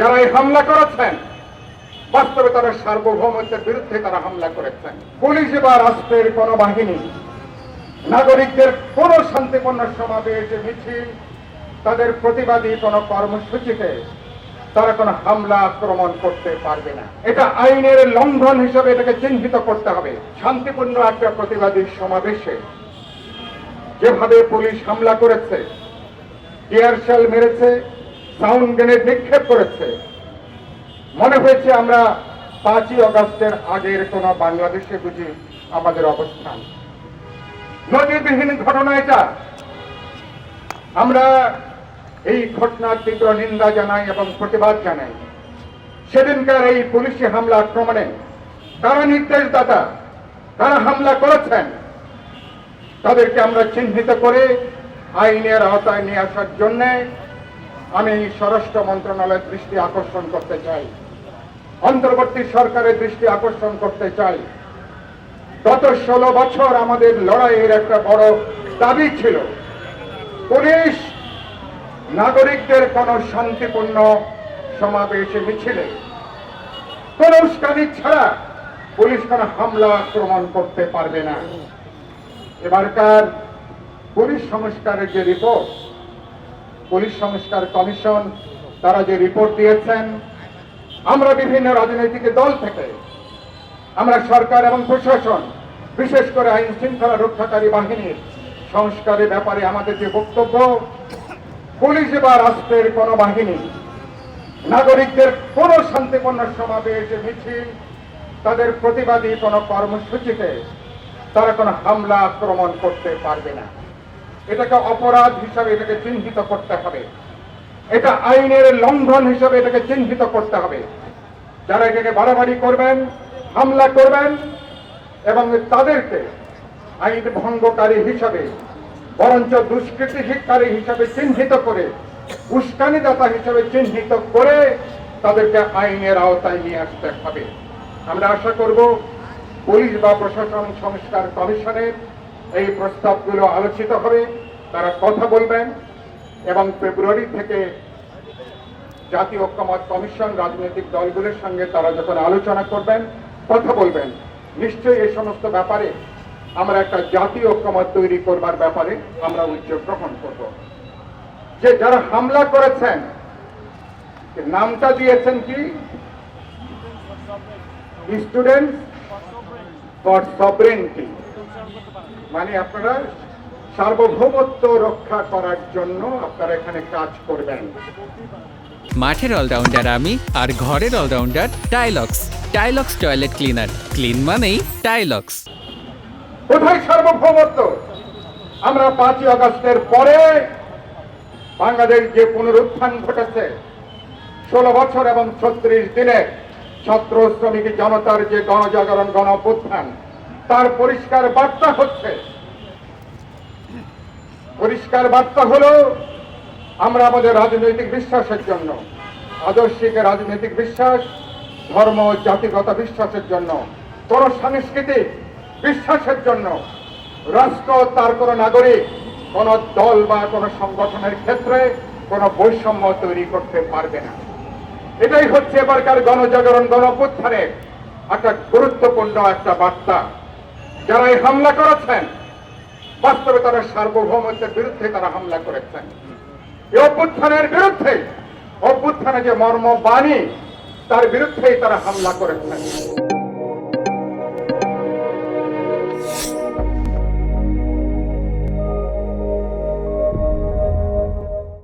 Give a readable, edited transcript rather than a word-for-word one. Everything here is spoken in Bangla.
যারা এই হামলা করেছেন বাস্তবে তারা সার্বভৌমত্বের বিরুদ্ধে তারা হামলা করেছেন। পুলিশ বা রাষ্ট্রের কোন বাহিনী নাগরিকদের কোন শান্তিপূর্ণ সমাবেশ মিছিল তাদের প্রতিবাদী কোন কর্মসূচিতে তারা কোনো হামলা আক্রমণ করতে পারবে না। এটা আইনের লঙ্ঘন হিসেবে এটাকে চিহ্নিত করতে হবে। শান্তিপূর্ণ একটা প্রতিবাদী সমাবেশে যেভাবে পুলিশ হামলা করেছে, টিয়ার শেল মেরেছে, সাউন্ড গ্রেনেড নিক্ষেপ করেছে, মনে হয়েছে আমরা 5ই আগস্টের আগের কোন বাংলাদেশে বুঝি আমাদের অবস্থান। নজিরবিহীন ঘটনা এটা। আমরা এই ঘটনার তীব্র নিন্দা জানাই এবং প্রতিবাদ জানাই। সেদিনকার এই পুলিশি হামলা আক্রমণে কারা নির্দেশদাতা, কারা হামলা করেছেন, তাদেরকে আমরা চিহ্নিত করে আইনের আওতায় নিয়ে আসার জন্য আমি স্বরাষ্ট্র মন্ত্রণালয়ের দৃষ্টি আকর্ষণ করতে চাই, অন্তর্বর্তী সরকারের দৃষ্টি আকর্ষণ করতে চাই। গত 16 বছর আমাদের লড়াইয়ের একটা বড় দাবি ছিল, পুলিশ নাগরিকদের কোন শান্তিপূর্ণ সমাবেশে মিছিলে কোন উস্কানি ছাড়া পুলিশ কোন হামলা আক্রমণ করতে পারবে না। এবারকার পুলিশ সংস্কারের যে রিপোর্ট, পুলিশ সংস্কার কমিশন তারা যে রিপোর্ট দিয়েছেন, আমরা বিভিন্ন রাজনৈতিক দল থেকে, আমরা সরকার এবং প্রশাসন, বিশেষ করে আইন শৃঙ্খলা রক্ষাকারী বাহিনীর সংস্কারের ব্যাপারে আমাদের যে বক্তব্য, পুলিশ বা রাষ্ট্রের কোন বাহিনী নাগরিকদের কোন শান্তিপূর্ণ সমাবেশ মিছিল তাদের প্রতিবাদী কোন কর্মসূচিতে তারা কোনো হামলা আক্রমণ করতে পারবে না। এটাকে অপরাধ হিসাবে এটাকে চিহ্নিত করতে হবে। এটা আইনের লঙ্ঘন হিসাবে এটাকে চিহ্নিত করতে হবে। যারা এটাকে বাড়াবাড়ি করবেন, হামলা করবেন এবং তাদেরকে আইন ভঙ্গকারী হিসাবে, বরঞ্চ দুষ্কৃতিকারী হিসাবে চিহ্নিত করে, উস্কানিদাতা হিসাবে চিহ্নিত করে তাদেরকে আইনের আওতায় নিয়ে আসতে হবে। আমরা আশা করব পুলিশ বা প্রশাসন সংস্কার কমিশনের এই প্রস্তাবগুলো আলোচিত হবে, তারা কথা বলবেন এবং ফেব্রুয়ারি থেকে জাতীয় ঐক্যমত্য কমিশন রাজনৈতিক দলগুলোর সঙ্গে তারা যখন আলোচনা করবেন, কথা বলবেন, নিশ্চয়ই এই সমস্ত ব্যাপারে আমরা একটা জাতীয় ঐক্যমত তৈরি করবার ব্যাপারে আমরা উদ্যোগ গ্রহণ করব। যে যারা হামলা করেছেন নামটা দিয়েছেন কি, স্টুডেন্টস ফর সভরেনিটি, মানে আপনারা সার্বভৌমত্ব রক্ষা করার জন্য আপনারা এখানে কাজ করবেন। মাঠের অলরাউন্ডার আমি, আর ঘরের allrounder Tylox. Tylox toilet cleaner, clean মানেই টাইলক্স। কোথায় সার্বভৌমত্ব? আমরা 5ই আগস্টের পরে বাংলাদেশ যে পুনরুত্থান ঘটেছে, 16 বছর এবং 36 দিনে ছাত্র শ্রমিক জনতার যে গণজাগরণ, গণ অভ্যুত্থান, তার পরিষ্কার বার্তা হচ্ছে, পরিষ্কার বার্তা হলো আমরা আমাদের রাজনৈতিক বিশ্বাসের জন্য, আদর্শিক রাজনৈতিক বিশ্বাস, ধর্ম জাতিগত বিশ্বাসের জন্য, কোন সাংস্কৃতিক বিশ্বাসের জন্য রাষ্ট্র তার কোন নাগরিক, কোন দল বা কোন সংগঠনের ক্ষেত্রে কোন বৈষম্য তৈরি করতে পারবে না। এটাই হচ্ছে এবারকার গণজাগরণ, গণ অভ্যুত্থানের একটা গুরুত্বপূর্ণ একটা বার্তা। যারা এই হামলা করেছেন বাস্তবে তারা সার্বভৌমত্বের বিরুদ্ধে তারা হামলা করেছেন। এই অভ্যুত্থানের বিরুদ্ধে, অভ্যুত্থানে যে মর্মবাণী তার বিরুদ্ধেই তারা হামলা করেছেন।